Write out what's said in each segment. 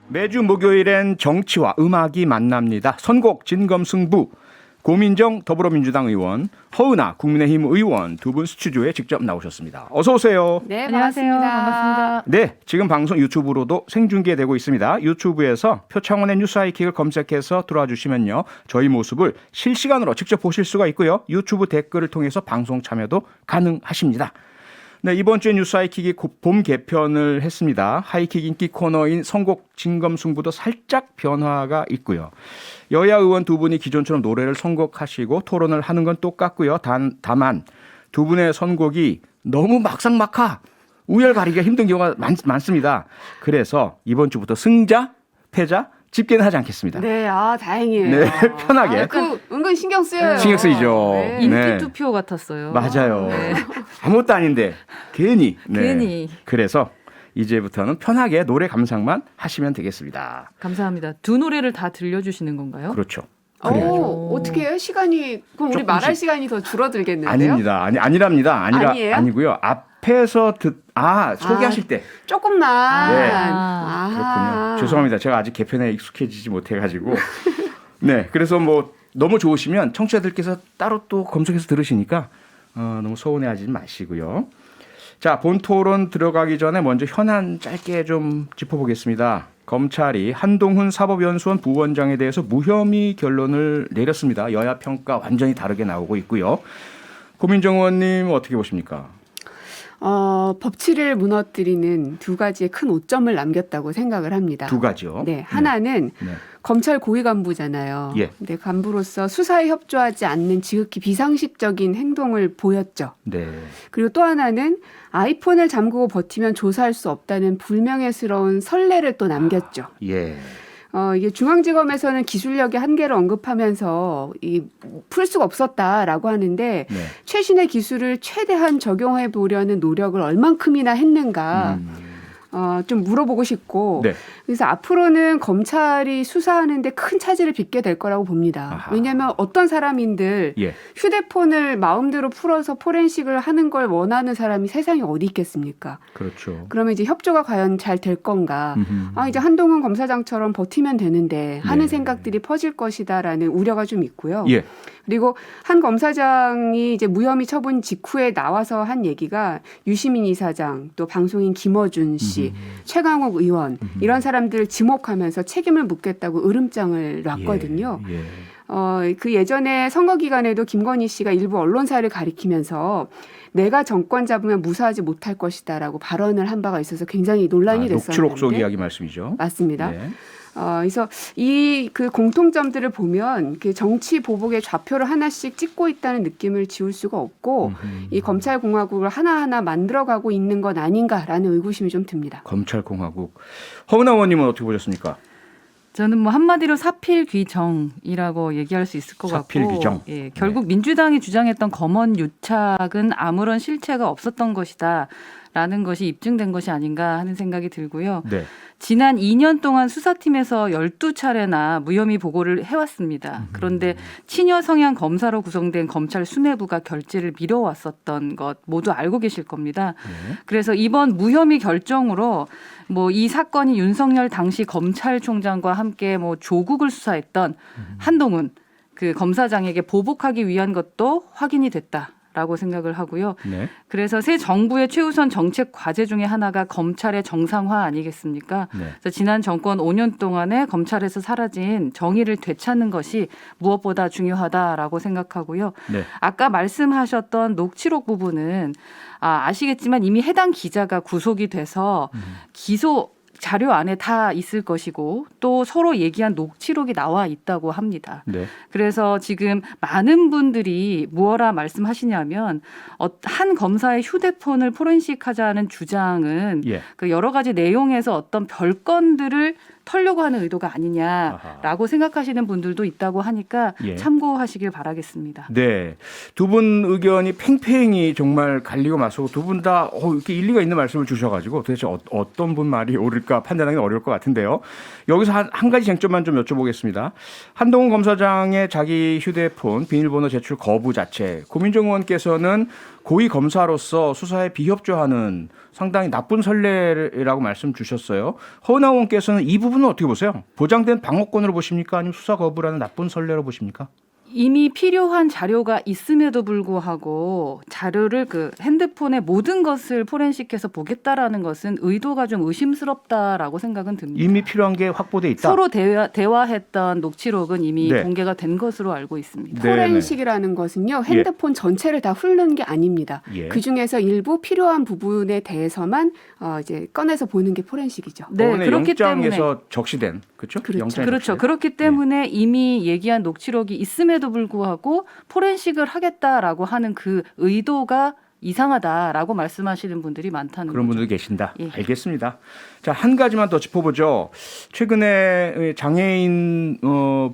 매주 목요일엔 정치와 음악이 만납니다. 선곡 진검승부. 고민정 더불어민주당 의원, 허은하 국민의힘 의원 두 분 스튜디오에 직접 나오셨습니다. 어서 오세요. 네, 안녕하세요. 반갑습니다. 네, 지금 방송 유튜브로도 생중계되고 있습니다. 유튜브에서 표창원의 뉴스 하이킥을 검색해서 들어와 주시면요, 저희 모습을 실시간으로 직접 보실 수가 있고요. 유튜브 댓글을 통해서 방송 참여도 가능하십니다. 네, 이번 주에 뉴스 하이킥이 봄 개편을 했습니다. 하이킥 인기 코너인 선곡 진검승부도 살짝 변화가 있고요. 여야 의원 두 분이 기존처럼 노래를 선곡하시고 토론을 하는 건 똑같고요. 다만 두 분의 선곡이 너무 막상막하, 우열 가리기가 힘든 경우가 많습니다. 그래서 이번 주부터 승자, 패자 집계는 하지 않겠습니다. 네, 다행이에요. 네, 편하게. 은근 신경 쓰여요. 신경 쓰이죠. 네. 인기 네. 투표 같았어요. 맞아요. 네. 아무것도 아닌데 괜히. 네. 괜히. 그래서 이제부터는 편하게 노래 감상만 하시면 되겠습니다. 감사합니다. 두 노래를 다 들려주시는 건가요? 그렇죠. 그래야죠. 어떻게 해요? 시간이 그럼 우리 조금씩. 말할 시간이 더 줄어들겠는데요? 아닙니다. 아니랍니다. 아니에요? 아니고요. 앞에서 소개하실 때. 조금만. 네. 아. 그렇군요. 죄송합니다. 제가 아직 개편에 익숙해지지 못해가지고. 네. 그래서 뭐 너무 좋으시면 청취자들께서 따로 또 검색해서 들으시니까 너무 서운해하지 마시고요. 자, 본 토론 들어가기 전에 먼저 현안 짧게 좀 짚어보겠습니다. 검찰이 한동훈 사법연수원 부원장에 대해서 무혐의 결론을 내렸습니다. 여야 평가 완전히 다르게 나오고 있고요. 고민정 의원님 어떻게 보십니까? 법치를 무너뜨리는 두 가지의 큰 오점을 남겼다고 생각을 합니다. 두 가지요. 네, 하나는 네. 검찰 고위 간부잖아요. 예. 근데 간부로서 수사에 협조하지 않는 지극히 비상식적인 행동을 보였죠. 네. 그리고 또 하나는 아이폰을 잠그고 버티면 조사할 수 없다는 불명예스러운 선례를 또 남겼죠. 예. 이게 중앙지검에서는 기술력의 한계를 언급하면서 풀 수가 없었다라고 하는데 네. 최신의 기술을 최대한 적용해 보려는 노력을 얼만큼이나 했는가 좀 물어보고 싶고 네. 그래서 앞으로는 검찰이 수사하는데 큰 차질을 빚게 될 거라고 봅니다. 아하. 왜냐하면 어떤 사람인들 예. 휴대폰을 마음대로 풀어서 포렌식을 하는 걸 원하는 사람이 세상에 어디 있겠습니까? 그렇죠. 그러면 이제 협조가 과연 잘 될 건가? 이제 한동훈 검사장처럼 버티면 되는데 하는 네. 생각들이 퍼질 것이다라는 우려가 좀 있고요. 예. 그리고 한 검사장이 이제 무혐의 처분 직후에 나와서 한 얘기가 유시민 이사장, 또 방송인 김어준 씨, 최강욱 의원 이런 사람들을 지목하면서 책임을 묻겠다고 으름장을 놨거든요. 예. 그 예전에 선거 기간에도 김건희 씨가 일부 언론사를 가리키면서 내가 정권 잡으면 무사하지 못할 것이다라고 발언을 한 바가 있어서 굉장히 논란이 됐었는데. 녹취록 속 이야기 말씀이죠. 맞습니다. 네. 그래서 이 그 공통점들을 보면 그 정치 보복의 좌표를 하나씩 찍고 있다는 느낌을 지울 수가 없고 이 검찰 공화국을 하나하나 만들어가고 있는 건 아닌가라는 의구심이 좀 듭니다. 검찰 공화국. 허은하 의원님은 어떻게 보셨습니까? 저는 뭐 한마디로 사필귀정이라고 얘기할 수 있을 것 사필귀정. 같고, 예, 결국 민주당이 주장했던 검언 유착은 아무런 실체가 없었던 것이다라는 것이 입증된 것이 아닌가 하는 생각이 들고요. 네. 지난 2년 동안 수사팀에서 12차례나 무혐의 보고를 해왔습니다. 그런데 친여 성향 검사로 구성된 검찰 수뇌부가 결재를 미뤄왔었던 것 모두 알고 계실 겁니다. 네. 그래서 이번 무혐의 결정으로 뭐 이 사건이 윤석열 당시 검찰총장과 함께 뭐 조국을 수사했던 한동훈 그 검사장에게 보복하기 위한 것도 확인이 됐다. 라고 생각을 하고요. 네. 그래서 새 정부의 최우선 정책 과제 중에 하나가 검찰의 정상화 아니겠습니까? 네. 그래서 지난 정권 5년 동안에 검찰에서 사라진 정의를 되찾는 것이 무엇보다 중요하다라고 생각하고요. 네. 아까 말씀하셨던 녹취록 부분은 아시겠지만 이미 해당 기자가 구속이 돼서 기소 자료 안에 다 있을 것이고 또 서로 얘기한 녹취록이 나와 있다고 합니다. 네. 그래서 지금 많은 분들이 무엇라 말씀하시냐면 한 검사의 휴대폰을 포렌식하자는 주장은 예. 그 여러 가지 내용에서 어떤 별건들을 털려고 하는 의도가 아니냐라고 생각하시는 분들도 있다고 하니까 예. 참고하시길 바라겠습니다. 네. 두 분 의견이 팽팽히 정말 갈리고 맞서고 두 분 다 이렇게 일리가 있는 말씀을 주셔가지고 도대체 어떤 분 말이 옳을까 판단하기는 어려울 것 같은데요. 여기서 한 가지 쟁점만 좀 여쭤보겠습니다. 한동훈 검사장의 자기 휴대폰 비밀번호 제출 거부 자체. 고민정 의원께서는 고위 검사로서 수사에 비협조하는 상당히 나쁜 선례라고 말씀 주셨어요. 허은하 의원께서는 이 부분은 어떻게 보세요? 보장된 방어권으로 보십니까? 아니면 수사 거부라는 나쁜 선례로 보십니까? 이미 필요한 자료가 있음에도 불구하고 자료를 그 핸드폰의 모든 것을 포렌식해서 보겠다라는 것은 의도가 좀 의심스럽다라고 생각은 듭니다. 이미 필요한 게 확보돼 있다. 서로 대화했던 녹취록은 이미 네. 공개가 된 것으로 알고 있습니다. 네. 포렌식이라는 것은요. 핸드폰 전체를 다 훑는 게 아닙니다. 예. 그중에서 일부 필요한 부분에 대해서만 이제 꺼내서 보는 게 포렌식이죠. 네, 오늘 그렇기 때문에 영장에서 적시된 그렇죠? 그렇죠. 영장에 그렇죠. 적시된. 그렇기 때문에 이미 얘기한 녹취록이 있음에도 불구하고 포렌식을 하겠다라고 하는 그 의도가 이상하다라고 말씀하시는 분들이 많다는 그런 거죠. 분들 계신다. 예. 알겠습니다. 자, 한 가지만 더 짚어보죠. 최근에 장애인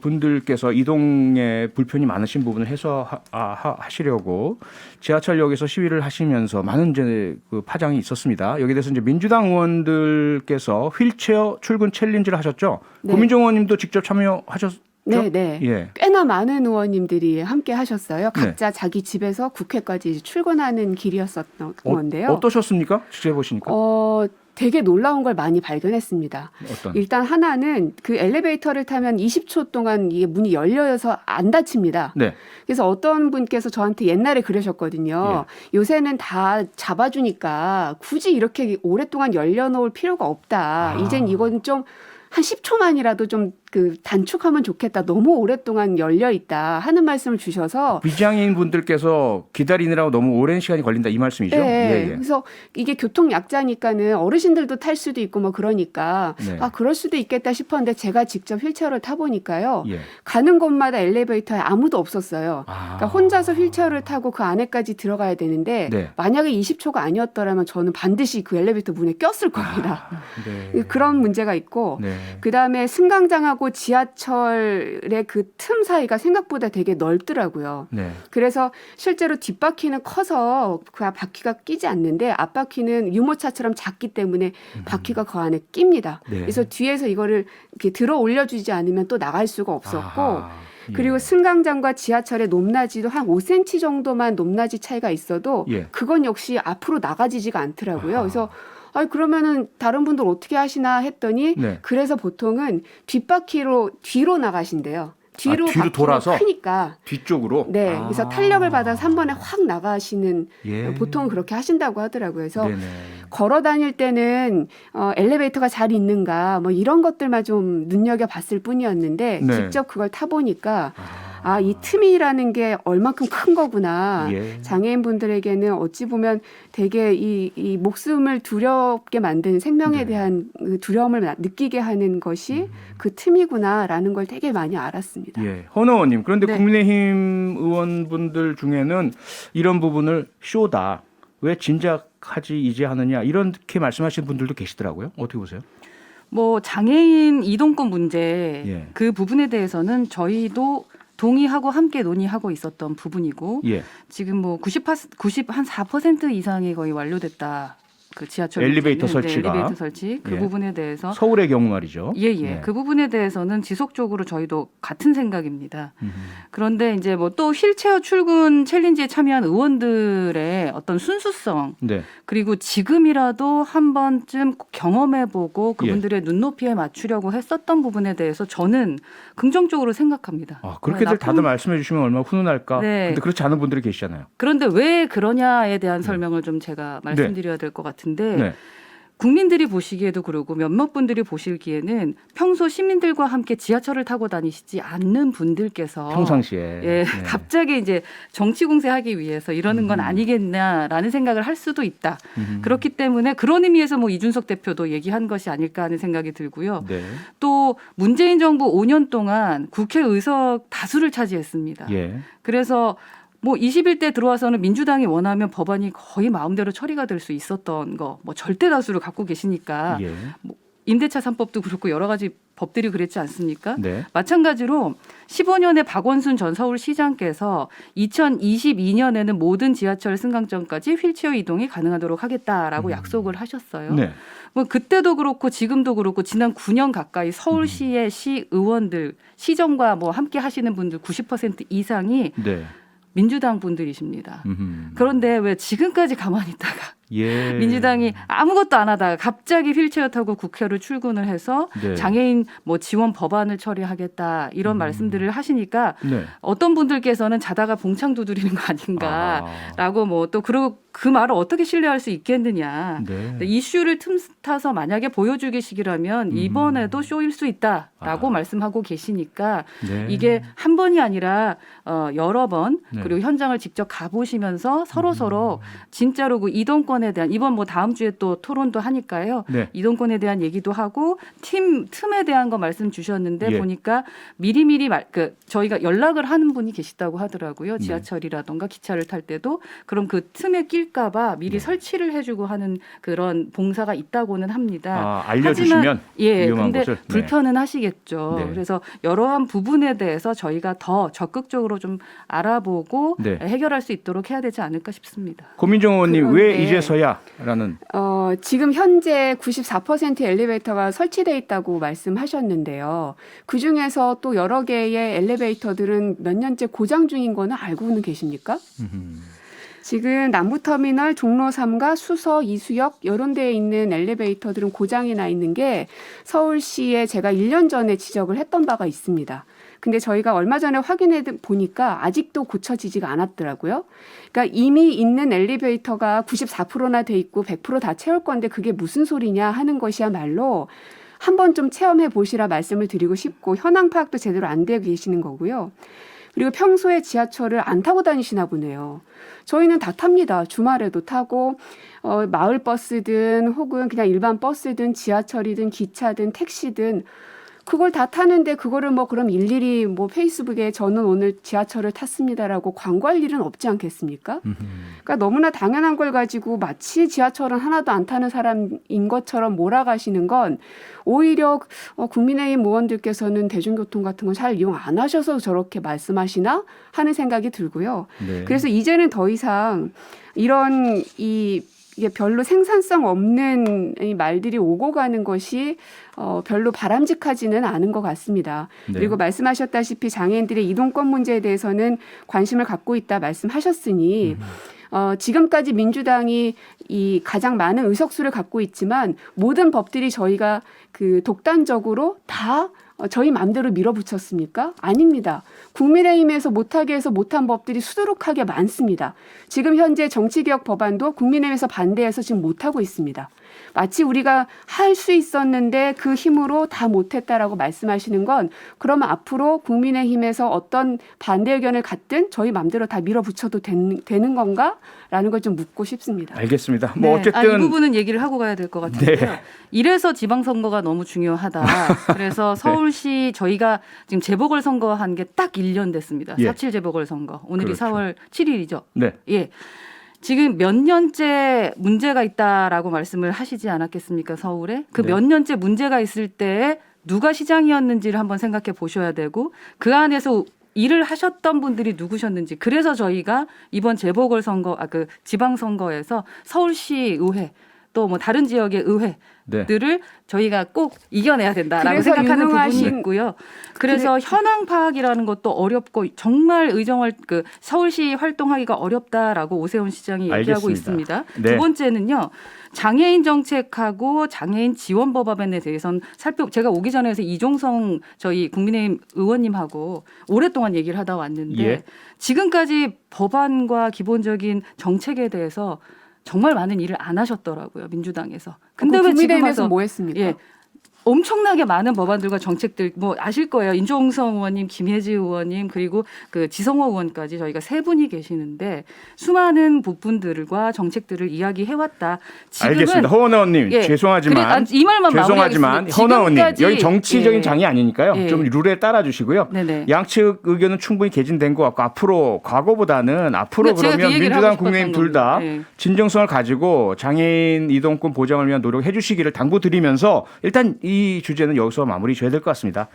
분들께서 이동에 불편이 많으신 부분을 해소하시려고 지하철역에서 시위를 하시면서 많은 이제 그 파장이 있었습니다. 여기에 대해서 이제 민주당 의원들께서 휠체어 출근 챌린지를 하셨죠. 네. 고민정 의원님도 직접 참여하셨죠? 네, 네. 예. 꽤나 많은 의원님들이 함께 하셨어요. 각자 자기 집에서 국회까지 출근하는 길이었었던 건데요. 어떠셨습니까? 직접 해보시니까. 되게 놀라운 걸 많이 발견했습니다. 어떤? 일단 하나는 그 엘리베이터를 타면 20초 동안 이게 문이 열려서 안 닫힙니다. 네. 그래서 어떤 분께서 저한테 옛날에 그러셨거든요. 요새는 다 잡아주니까 굳이 이렇게 오랫동안 열려놓을 필요가 없다. 이젠 이건 좀 한 10초만이라도 좀 그 단축하면 좋겠다. 너무 오랫동안 열려 있다 하는 말씀을 주셔서 비장애인 분들께서 기다리느라고 너무 오랜 시간이 걸린다 이 말씀이죠? 네. 예. 그래서 이게 교통 약자니까는 어르신들도 탈 수도 있고 뭐 그러니까 네. 그럴 수도 있겠다 싶었는데 제가 직접 휠체어를 타보니까요. 예. 가는 곳마다 엘리베이터에 아무도 없었어요. 아. 그러니까 혼자서 휠체어를 타고 그 안에까지 들어가야 되는데 네. 만약에 20초가 아니었더라면 저는 반드시 그 엘리베이터 문에 꼈을 겁니다. 네. 그런 문제가 있고 네. 그다음에 승강장하고 지하철의 그 틈 사이가 생각보다 되게 넓더라고요. 네. 그래서 실제로 뒷바퀴는 커서 그 바퀴가 끼지 않는데 앞바퀴는 유모차처럼 작기 때문에 바퀴가 그 안에 낍니다. 네. 그래서 뒤에서 이거를 이렇게 들어 올려주지 않으면 또 나갈 수가 없었고 아하. 예. 그리고 승강장과 지하철의 높낮이도 한 5cm 정도만 높낮이 차이가 있어도 예. 그건 역시 앞으로 나가지지가 않더라고요. 아하. 그래서 그러면은 다른 분들 어떻게 하시나 했더니 네. 그래서 보통은 뒷바퀴로 뒤로 나가신대요. 뒤로 뒤로 바퀴가 돌아서? 크니까. 뒤쪽으로. 네, 아. 그래서 탄력을 받아서 한 번에 확 나가시는 예. 보통 그렇게 하신다고 하더라고요. 그래서 네네. 걸어 다닐 때는 엘리베이터가 잘 있는가 뭐 이런 것들만 좀 눈여겨 봤을 뿐이었는데 네. 직접 그걸 타보니까 이 틈이라는 게 얼만큼 큰 거구나. 예. 장애인분들에게는 어찌 보면 되게 이 목숨을 두렵게 만든 생명에 네. 대한 그 두려움을 느끼게 하는 것이 그 틈이구나라는 걸 되게 많이 알았습니다. 예. 헌 의원님, 그런데 네. 국민의힘 의원분들 중에는 이런 부분을 쇼다. 왜 진작하지 이제 하느냐 이렇게 말씀하시는 분들도 계시더라고요. 어떻게 보세요? 뭐 장애인 이동권 문제 예. 그 부분에 대해서는 저희도 동의하고 함께 논의하고 있었던 부분이고 예. 지금 뭐 94% 이상이 거의 완료됐다. 그 지하철 엘리베이터 문제는. 설치가. 네, 엘리베이터 설치 그 예. 부분에 대해서 서울의 경우 말이죠. 예. 네. 그 부분에 대해서는 지속적으로 저희도 같은 생각입니다. 그런데 이제 뭐 또 휠체어 출근 챌린지에 참여한 의원들의 어떤 순수성 네. 그리고 지금이라도 한 번쯤 경험해보고 예. 그분들의 눈높이에 맞추려고 했었던 부분에 대해서 저는 긍정적으로 생각합니다. 그렇게들 다들 말씀해 주시면 얼마나 훈훈할까. 네. 근데 그렇지 않은 분들이 계시잖아요. 그런데 왜 그러냐에 대한 설명을 좀 제가 말씀드려야 될 것 같은데 네. 국민들이 보시기에도 그러고 몇몇 분들이 보시기에는 평소 시민들과 함께 지하철을 타고 다니시지 않는 분들께서 평상시에. 예, 네. 갑자기 이제 정치 공세하기 위해서 이러는 건 아니겠냐라는 생각을 할 수도 있다. 그렇기 때문에 그런 의미에서 뭐 이준석 대표도 얘기한 것이 아닐까 하는 생각이 들고요. 네. 또 문재인 정부 5년 동안 국회 의석 다수를 차지했습니다. 예. 그래서 뭐 21대 들어와서는 민주당이 원하면 법안이 거의 마음대로 처리가 될 수 있었던 거, 뭐 절대 다수를 갖고 계시니까 예. 뭐 임대차 3법도 그렇고 여러 가지 법들이 그랬지 않습니까? 네. 마찬가지로 15년에 박원순 전 서울시장께서 2022년에는 모든 지하철 승강장까지 휠체어 이동이 가능하도록 하겠다라고 약속을 하셨어요. 네. 뭐 그때도 그렇고 지금도 그렇고 지난 9년 가까이 서울시의 시의원들, 시정과 뭐 함께 하시는 분들 90% 이상이 네. 민주당 분들이십니다. 음흠. 그런데 왜 지금까지 가만히 있다가 예. 민주당이 아무것도 안 하다가 갑자기 휠체어 타고 국회로 출근을 해서 네. 장애인 뭐 지원 법안을 처리하겠다 이런 말씀들을 하시니까 네. 어떤 분들께서는 자다가 봉창 두드리는 거 아닌가라고 뭐 또 그러고 그 말을 어떻게 신뢰할 수 있겠느냐. 네. 이슈를 틈타서 만약에 보여주기식이라면 이번에도 쇼일 수 있다라고 말씀하고 계시니까 네. 이게 한 번이 아니라 여러 번 네. 그리고 현장을 직접 가보시면서 서로 진짜로 그 이동권에 대한 이번 뭐 다음 주에 또 토론도 하니까요. 네. 이동권에 대한 얘기도 하고 틈에 대한 거 말씀 주셨는데 예. 보니까 미리미리 저희가 연락을 하는 분이 계시다고 하더라고요. 네. 지하철이라던가 기차를 탈 때도 그럼 그 틈에 낄까봐 미리 네. 설치를 해주고 하는 그런 봉사가 있다고는 합니다. 아, 알려주시면 예, 위험한 근데 곳을. 네. 불편은 하시겠죠. 네. 그래서 여러한 부분에 대해서 저희가 더 적극적으로 좀 알아보고 네. 해결할 수 있도록 해야 되지 않을까 싶습니다. 고민정 의원님 왜 그런데 이제서야라는 지금 현재 94% 엘리베이터가 설치돼 있다고 말씀하셨는데요. 그 중에서 또 여러 개의 엘리베이터들은 몇 년째 고장 중인 거는 알고는 계십니까? 지금 남부터미널, 종로 3가, 수서, 이수역 이런 데에 있는 엘리베이터들은 고장이 나 있는 게 서울시에 제가 1년 전에 지적을 했던 바가 있습니다. 근데 저희가 얼마 전에 확인해 보니까 아직도 고쳐지지가 않았더라고요. 그러니까 이미 있는 엘리베이터가 94%나 돼 있고 100% 다 채울 건데 그게 무슨 소리냐 하는 것이야말로 한번 좀 체험해 보시라 말씀을 드리고 싶고 현황 파악도 제대로 안 되고 계시는 거고요. 그리고 평소에 지하철을 안 타고 다니시나 보네요. 저희는 다 탑니다. 주말에도 타고 마을 버스든 혹은 그냥 일반 버스든 지하철이든 기차든 택시든 그걸 다 타는데 그거를 뭐 그럼 일일이 뭐 페이스북에 저는 오늘 지하철을 탔습니다라고 광고할 일은 없지 않겠습니까? 그러니까 너무나 당연한 걸 가지고 마치 지하철은 하나도 안 타는 사람인 것처럼 몰아가시는 건 오히려 국민의힘 의원들께서는 대중교통 같은 건 잘 이용 안 하셔서 저렇게 말씀하시나 하는 생각이 들고요. 네. 그래서 이제는 더 이상 이런 이게 별로 생산성 없는 이 말들이 오고 가는 것이 별로 바람직하지는 않은 것 같습니다. 네. 그리고 말씀하셨다시피 장애인들의 이동권 문제에 대해서는 관심을 갖고 있다 말씀하셨으니 지금까지 민주당이 이 가장 많은 의석수를 갖고 있지만 모든 법들이 저희가 그 독단적으로 다 저희 마음대로 밀어붙였습니까? 아닙니다. 국민의힘에서 못하게 해서 못한 법들이 수두룩하게 많습니다. 지금 현재 정치개혁 법안도 국민의힘에서 반대해서 지금 못하고 있습니다. 마치 우리가 할 수 있었는데 그 힘으로 다 못했다라고 말씀하시는 건 그러면 앞으로 국민의힘에서 어떤 반대 의견을 갖든 저희 마음대로 다 밀어붙여도 되는 건가? 라는 걸 좀 묻고 싶습니다. 알겠습니다. 뭐 네. 어쨌든 이 부분은 얘기를 하고 가야 될 것 같은데요. 네. 이래서 지방선거가 너무 중요하다. 그래서 서울시 저희가 지금 재보궐선거한 게 딱 1년 됐습니다. 예. 4.7 재보궐선거. 오늘이 그렇죠. 4월 7일이죠. 네. 예. 지금 몇 년째 문제가 있다라고 말씀을 하시지 않았겠습니까? 서울에. 그 네. 몇 년째 문제가 있을 때 누가 시장이었는지를 한번 생각해 보셔야 되고 그 안에서 일을 하셨던 분들이 누구셨는지. 그래서 저희가 이번 재보궐선거, 그 지방선거에서 서울시 의회 또 뭐 다른 지역의 의회들을 저희가 꼭 이겨내야 된다라고 그래서 생각하는 부분이 유능하신 있고요. 그래서 현황 파악이라는 것도 어렵고 정말 서울시 활동하기가 어렵다라고 오세훈 시장이 얘기하고 알겠습니다. 있습니다. 네. 두 번째는요. 장애인 정책하고 장애인 지원 법안에 대해서는 제가 오기 전에 해서 이종성 저희 국민의힘 의원님하고 오랫동안 얘기를 하다 왔는데 예. 지금까지 법안과 기본적인 정책에 대해서 정말 많은 일을 안 하셨더라고요. 민주당에서. 근데 왜 지금 국민의힘에서 와서 뭐 했습니까? 예. 엄청나게 많은 법안들과 정책들 뭐 아실 거예요. 인종성 의원님, 김혜지 의원님 그리고 그 지성호 의원까지 저희가 세 분이 계시는데 수많은 부분들과 정책들을 이야기해 왔다. 지금은 알겠습니다. 허원 의원님 예. 죄송하지만 이 말만 죄송하지만 마무리하겠습니다. 허원 의원님 지금까지 여기 정치적인 예. 장이 아니니까요. 예. 좀 룰에 따라 주시고요. 네네. 양측 의견은 충분히 개진된 것 같고 앞으로 과거보다는 앞으로 그러니까 제가 그 그러면 얘기를 민주당 하고 국민의힘 싶었던 둘 다 겁니다. 예. 진정성을 가지고 장애인 이동권 보장을 위한 노력해 주시기를 당부드리면서 일단 이 주제는 여기서 마무리 줘야 될 것 같습니다.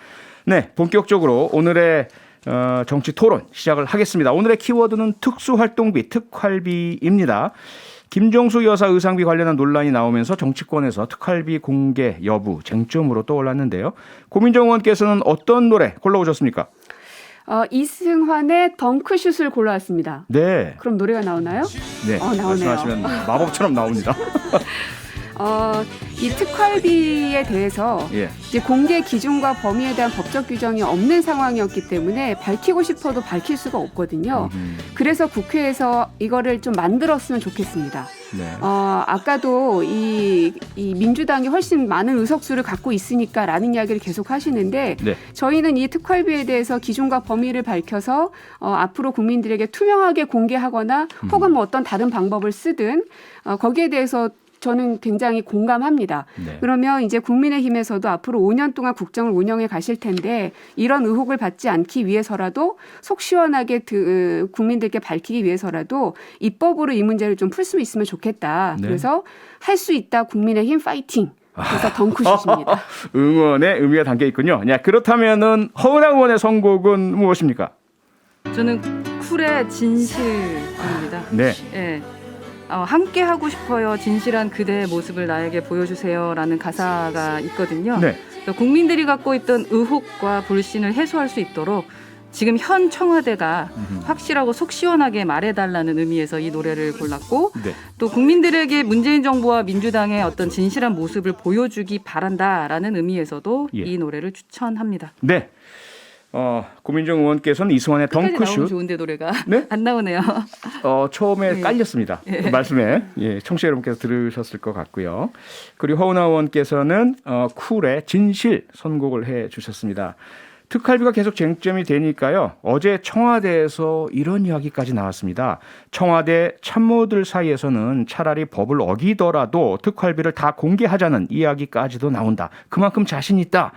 네, 본격적으로 오늘의 정치 토론 시작을 하겠습니다. 오늘의 키워드는 특수활동비, 특활비입니다. 김종수 여사 의상비 관련한 논란이 나오면서 정치권에서 특활비 공개 여부 쟁점으로 떠올랐는데요. 고민정 의원께서는 어떤 노래 골라오셨습니까? 이승환의 덩크슛을 골라왔습니다. 네. 그럼 노래가 나오나요? 네. 나오네요. 말씀하시면 마법처럼 나옵니다. 이 특활비에 대해서 예. 이제 공개 기준과 범위에 대한 법적 규정이 없는 상황이었기 때문에 밝히고 싶어도 밝힐 수가 없거든요. 그래서 국회에서 이거를 좀 만들었으면 좋겠습니다. 네. 아까도 이 민주당이 훨씬 많은 의석수를 갖고 있으니까라는 이야기를 계속 하시는데 네. 저희는 이 특활비에 대해서 기준과 범위를 밝혀서 앞으로 국민들에게 투명하게 공개하거나 혹은 뭐 어떤 다른 방법을 쓰든 거기에 대해서 저는 굉장히 공감합니다. 네. 그러면 이제 국민의힘에서도 앞으로 5년 동안 국정을 운영해 가실 텐데 이런 의혹을 받지 않기 위해서라도 속 시원하게 국민들께 밝히기 위해서라도 입법으로 이 문제를 좀 풀 수 있으면 좋겠다. 네. 그래서 할 수 있다 국민의힘 파이팅. 그래서 덩크슛입니다. 응원의 의미가 담겨 있군요. 네, 그렇다면은 허은하 의원의 선곡은 무엇입니까? 저는 쿨의 진실입니다. 네. 예. 함께 하고 싶어요. 진실한 그대의 모습을 나에게 보여주세요라는 가사가 있거든요. 네. 국민들이 갖고 있던 의혹과 불신을 해소할 수 있도록 지금 현 청와대가 확실하고 속 시원하게 말해달라는 의미에서 이 노래를 골랐고 네. 또 국민들에게 문재인 정부와 민주당의 어떤 진실한 모습을 보여주기 바란다라는 의미에서도 예. 이 노래를 추천합니다. 네. 고민정 의원께서는 이승환의 끝까지 나오면 덩크슛. 좋은데 노래가 네? 안 나오네요. 처음에 예. 깔렸습니다. 그 말씀에 청취자 여러분께서 들으셨을 것 같고요. 그리고 허은하 의원께서는 쿨의 진실 선곡을 해 주셨습니다. 특활비가 계속 쟁점이 되니까요. 어제 청와대에서 이런 이야기까지 나왔습니다. 청와대 참모들 사이에서는 차라리 법을 어기더라도 특활비를 다 공개하자는 이야기까지도 나온다. 그만큼 자신 있다.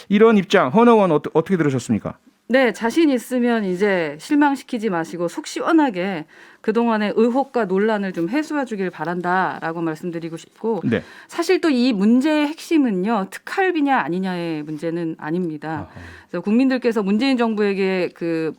이런 입장 허은하 의원 어떻게 들으셨습니까? 네, 자신 있으면 이제 실망시키지 마시고 속 시원하게 그동안의 의혹과 논란을 좀 해소해 주길 바란다라고 말씀드리고 싶고 네. 사실 또 이 문제의 핵심은요. 특활비냐 아니냐의 문제는 아닙니다. 그래서 국민들께서 문재인 정부에게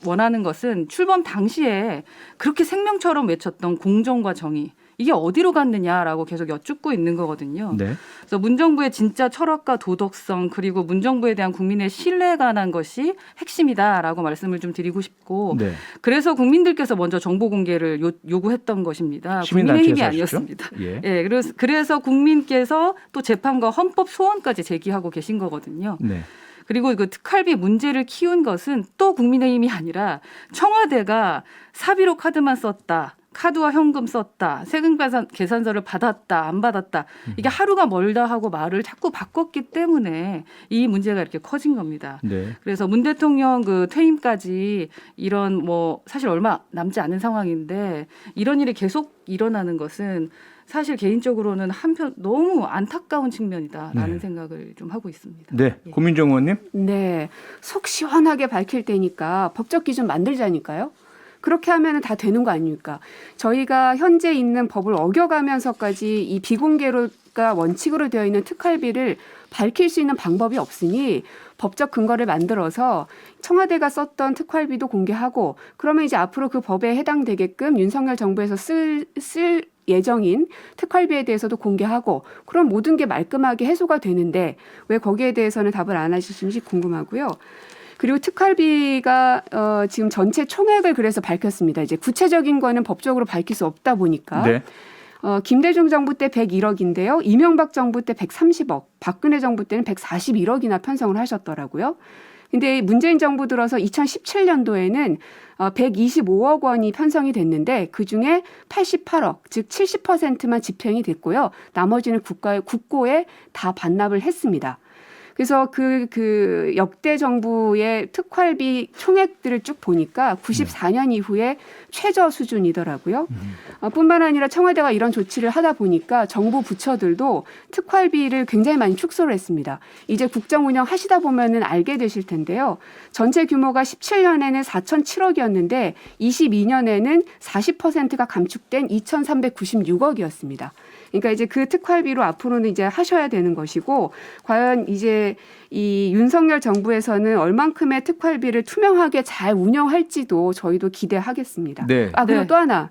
원하는 것은 출범 당시에 그렇게 생명처럼 외쳤던 공정과 정의 이게 어디로 갔느냐라고 계속 여쭙고 있는 거거든요. 네. 그래서 문정부의 진짜 철학과 도덕성 그리고 문정부에 대한 국민의 신뢰가 난 것이 핵심이다라고 말씀을 좀 드리고 싶고 네. 그래서 국민들께서 먼저 정보 공개를 요구했던 것입니다. 시민단체에서 국민의힘이 하셨죠? 아니었습니다. 예. 예, 그래서 국민께서 또 재판과 헌법 소원까지 제기하고 계신 거거든요. 네. 그리고 그 특활비 문제를 키운 것은 또 국민의힘이 아니라 청와대가 사비로 카드만 썼다. 카드와 현금 썼다. 세금 계산서를 받았다. 안 받았다. 이게 하루가 멀다 하고 말을 자꾸 바꿨기 때문에 이 문제가 이렇게 커진 겁니다. 네. 그래서 문 대통령 퇴임까지 이런 사실 얼마 남지 않은 상황인데 이런 일이 계속 일어나는 것은 사실 개인적으로는 한편 너무 안타까운 측면이다라는 네. 생각을 좀 하고 있습니다. 네. 예. 고민정 의원님. 네, 속 시원하게 밝힐 테니까 법적 기준 만들자니까요. 그렇게 하면 다 되는 거 아닙니까? 저희가 현재 있는 법을 어겨가면서까지 이 비공개가 원칙으로 되어 있는 특활비를 밝힐 수 있는 방법이 없으니 법적 근거를 만들어서 청와대가 썼던 특활비도 공개하고 그러면 이제 앞으로 그 법에 해당되게끔 윤석열 정부에서 쓸 예정인 특활비에 대해서도 공개하고 그럼 모든 게 말끔하게 해소가 되는데 왜 거기에 대해서는 답을 안 하시는지 궁금하고요. 그리고 특활비가 지금 전체 총액을 그래서 밝혔습니다. 이제 구체적인 거는 법적으로 밝힐 수 없다 보니까. 네. 김대중 정부 때 101억인데요. 이명박 정부 때 130억, 박근혜 정부 때는 141억이나 편성을 하셨더라고요. 근데 문재인 정부 들어서 2017년도에는 125억 원이 편성이 됐는데 그중에 88억, 즉 70%만 집행이 됐고요. 나머지는 국고에 다 반납을 했습니다. 그래서 그 역대 정부의 특활비 총액들을 쭉 보니까 94년 이후에 최저 수준이더라고요. 뿐만 아니라 청와대가 이런 조치를 하다 보니까 정부 부처들도 특활비를 굉장히 많이 축소를 했습니다. 이제 국정 운영 하시다 보면은 알게 되실 텐데요. 전체 규모가 17년에는 4,007억이었는데 22년에는 40%가 감축된 2,396억이었습니다. 그러니까 이제 그 특활비로 앞으로는 이제 하셔야 되는 것이고 과연 이제 이 윤석열 정부에서는 얼만큼의 특활비를 투명하게 잘 운영할지도 저희도 기대하겠습니다. 네. 그리고 네. 또 하나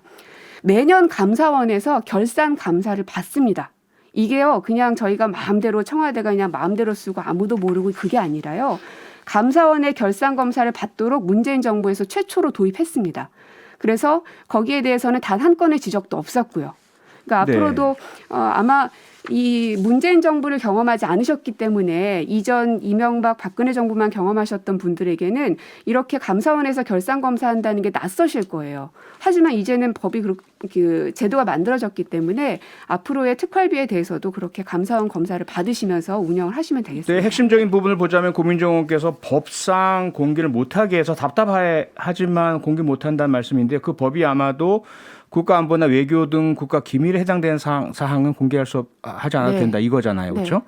매년 감사원에서 결산 감사를 받습니다. 이게요 그냥 저희가 마음대로 청와대가 그냥 마음대로 쓰고 아무도 모르고 그게 아니라요. 감사원의 결산 검사를 받도록 문재인 정부에서 최초로 도입했습니다. 그래서 거기에 대해서는 단 한 건의 지적도 없었고요. 그러니까 네. 앞으로도 아마 이 문재인 정부를 경험하지 않으셨기 때문에 이전 이명박 박근혜 정부만 경험하셨던 분들에게는 이렇게 감사원에서 결산 검사한다는 게 낯서실 거예요. 하지만 이제는 법이 그 제도가 만들어졌기 때문에 앞으로의 특활비에 대해서도 그렇게 감사원 검사를 받으시면서 운영을 하시면 되겠습니다. 네, 핵심적인 부분을 보자면 고민정 의원께서 법상 공개를 못하게 해서 답답하지만 공개 못한다는 말씀인데 그 법이 아마도 국가안보나 외교 등 국가 기밀에 해당되는 사항은 공개할 수 하지 않아도 네. 된다 이거잖아요, 그렇죠?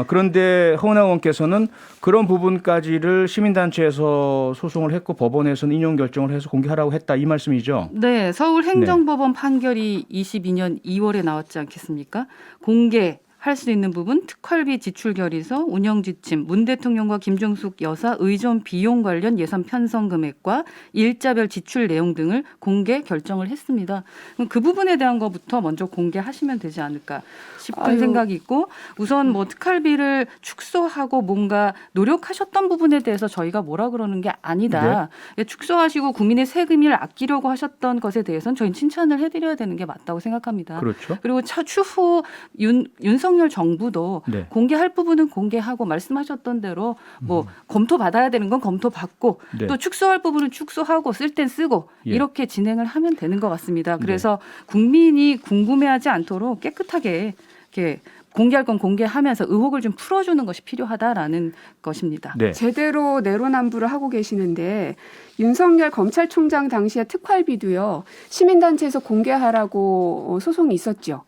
그런데 허은하 의원께서는 그런 부분까지를 시민단체에서 소송을 했고 법원에서는 인용 결정을 해서 공개하라고 했다 이 말씀이죠? 네, 서울행정법원 판결이 22년 2월에 나왔지 않겠습니까? 공개할 수 있는 부분, 특활비 지출 결의서, 운영 지침, 문 대통령과 김정숙 여사 의전 비용 관련 예산 편성 금액과 일자별 지출 내용 등을 공개 결정을 했습니다. 그럼 그 부분에 대한 것부터 먼저 공개하시면 되지 않을까 싶은 생각이 있고, 우선 뭐 특활비를 축소하고 뭔가 노력하셨던 부분에 대해서 저희가 뭐라 그러는 게 아니다. 예, 축소하시고 국민의 세금을 아끼려고 하셨던 것에 대해서는 저희는 칭찬을 해드려야 되는 게 맞다고 생각합니다. 그렇죠. 그리고 추후 윤석열 정부도 네. 공개할 부분은 공개하고 말씀하셨던 대로 뭐 검토 받아야 되는 건 검토 받고 네. 또 축소할 부분은 축소하고 쓸 땐 쓰고 예. 이렇게 진행을 하면 되는 것 같습니다. 그래서 국민이 궁금해하지 않도록 깨끗하게 이렇게 공개할 건 공개하면서 의혹을 좀 풀어주는 것이 필요하다라는 것입니다. 네. 제대로 내로남불을 하고 계시는데 윤석열 검찰총장 당시의 특활비도요. 시민단체에서 공개하라고 소송이 있었죠.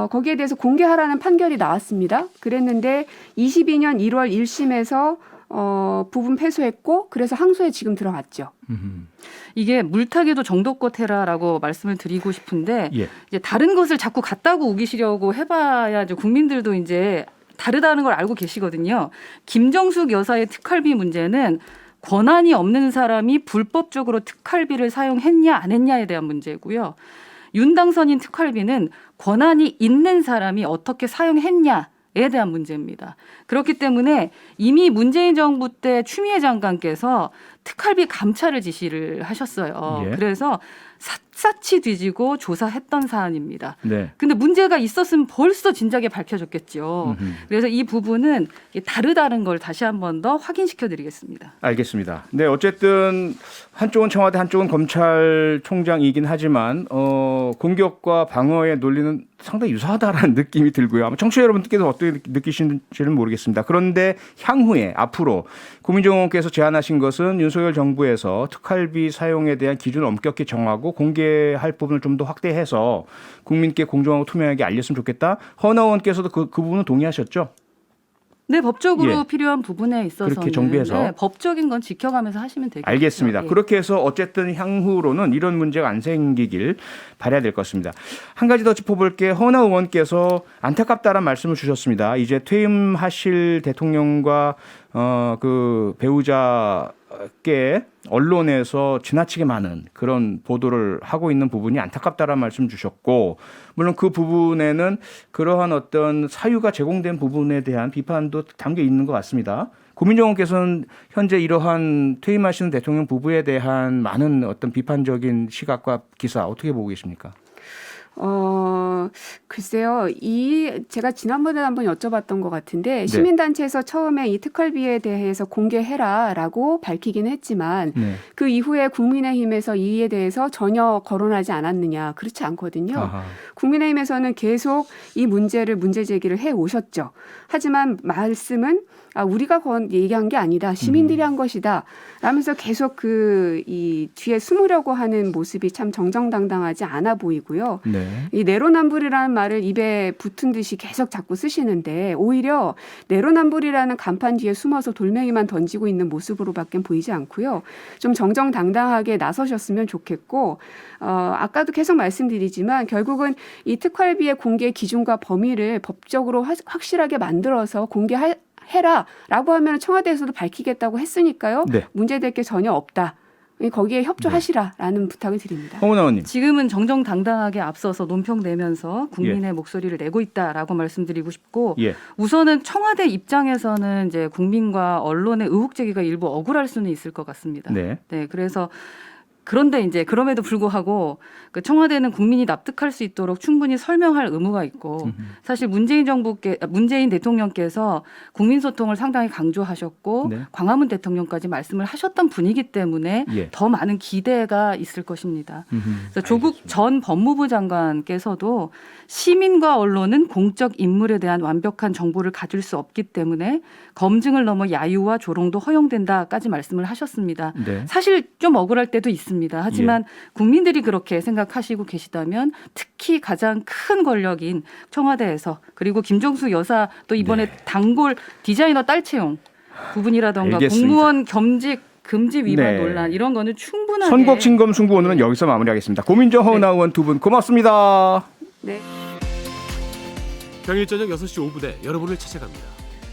거기에 대해서 공개하라는 판결이 나왔습니다. 그랬는데 22년 1월 1심에서 부분 패소했고 그래서 항소에 지금 들어갔죠. 이게 물타기도 정도껏 해라라고 말씀을 드리고 싶은데 예. 이제 다른 것을 자꾸 갖다고 우기시려고 해봐야 이제 국민들도 이제 다르다는 걸 알고 계시거든요. 김정숙 여사의 특활비 문제는 권한이 없는 사람이 불법적으로 특활비를 사용했냐 안 했냐에 대한 문제고요. 윤 당선인 특활비는 권한이 있는 사람이 어떻게 사용했냐에 대한 문제입니다. 그렇기 때문에 이미 문재인 정부 때 추미애 장관께서 특활비 감찰을 지시를 하셨어요. 예. 그래서 샅샅이 뒤지고 조사했던 사안입니다. 네. 근데 문제가 있었으면 벌써 진작에 밝혀졌겠죠. 그래서 이 부분은 다르다는 걸 다시 한 번 더 확인시켜 드리겠습니다. 알겠습니다. 네, 어쨌든 한쪽은 청와대, 한쪽은 검찰총장이긴 하지만 공격과 방어의 논리는 상당히 유사하다라는 느낌이 들고요. 아마 청취자 여러분들께서 어떻게 느끼시는지는 모르겠습니다. 그런데 향후에 앞으로 고민정 의원께서 제안하신 것은 윤석열 정부에서 특활비 사용에 대한 기준을 엄격히 정하고 공개할 부분을 좀 더 확대해서 국민께 공정하고 투명하게 알렸으면 좋겠다. 허은하 의원께서도 그 부분은 동의하셨죠? 네, 법적으로 예. 필요한 부분에 있어서는 그렇게 정비해서. 네, 법적인 건 지켜가면서 하시면 되겠죠. 알겠습니다. 예. 그렇게 해서 어쨌든 향후로는 이런 문제가 안 생기길 바라야 될 것 같습니다. 한 가지 더 짚어볼게. 허은하 의원께서 안타깝다라는 말씀을 주셨습니다. 이제 퇴임하실 대통령과 그 배우자께 언론에서 지나치게 많은 그런 보도를 하고 있는 부분이 안타깝다라는 말씀 주셨고, 물론 그 부분에는 그러한 어떤 사유가 제공된 부분에 대한 비판도 담겨 있는 것 같습니다. 고민정 의원께서는 현재 이러한 퇴임하시는 대통령 부부에 대한 많은 어떤 비판적인 시각과 기사 어떻게 보고 계십니까? 글쎄요. 제가 지난번에 한번 여쭤봤던 것 같은데 시민단체에서 처음에 이 특활비에 대해서 공개해라라고 밝히긴 했지만 그 이후에 국민의힘에서 이에 대해서 전혀 거론하지 않았느냐. 그렇지 않거든요. 아하. 국민의힘에서는 계속 이 문제 제기를 해 오셨죠. 하지만 말씀은 우리가 얘기한 게 아니다. 시민들이 한 것이다. 라면서 계속 이 뒤에 숨으려고 하는 모습이 참 정정당당하지 않아 보이고요. 네. 이 내로남불이라는 말을 입에 붙은 듯이 계속 자꾸 쓰시는데 오히려 내로남불이라는 간판 뒤에 숨어서 돌멩이만 던지고 있는 모습으로밖에 보이지 않고요. 좀 정정당당하게 나서셨으면 좋겠고 아까도 계속 말씀드리지만 결국은 이 특활비의 공개 기준과 범위를 법적으로 확실하게 만들어서 해라라고 하면 청와대에서도 밝히겠다고 했으니까요. 네. 문제될 게 전혀 없다. 거기에 협조하시라라는 부탁을 드립니다. 홍 의원님. 지금은 정정당당하게 앞서서 논평 내면서 국민의 목소리를 내고 있다라고 말씀드리고 싶고 예. 우선은 청와대 입장에서는 이제 국민과 언론의 의혹 제기가 일부 억울할 수는 있을 것 같습니다. 네. 그래서 그런데 이제 그럼에도 불구하고 그 청와대는 국민이 납득할 수 있도록 충분히 설명할 의무가 있고 사실 문재인 대통령께서 국민 소통을 상당히 강조하셨고 네. 광화문 대통령까지 말씀을 하셨던 분이기 때문에 예. 더 많은 기대가 있을 것입니다. 그래서 조국 알겠습니다. 전 법무부 장관께서도 시민과 언론은 공적 인물에 대한 완벽한 정보를 가질 수 없기 때문에 검증을 넘어 야유와 조롱도 허용된다까지 말씀을 하셨습니다. 네. 사실 좀 억울할 때도 있습니다. 하지만 국민들이 그렇게 생각하시고 계시다면 특히 가장 큰 권력인 청와대에서 그리고 김정수 여사 또 이번에 단골 디자이너 딸 채용 부분이라던가 알겠습니다. 공무원 겸직 금지 위반 네. 논란 이런 거는 충분하게 선곡 진검 승부 오늘은 여기서 마무리하겠습니다. 고민정 허은하 의원 두 분 고맙습니다. 네. 평일 저녁 6시 5분에 여러분을 찾아갑니다.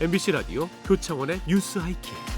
MBC 라디오 표창원의 뉴스 하이킥.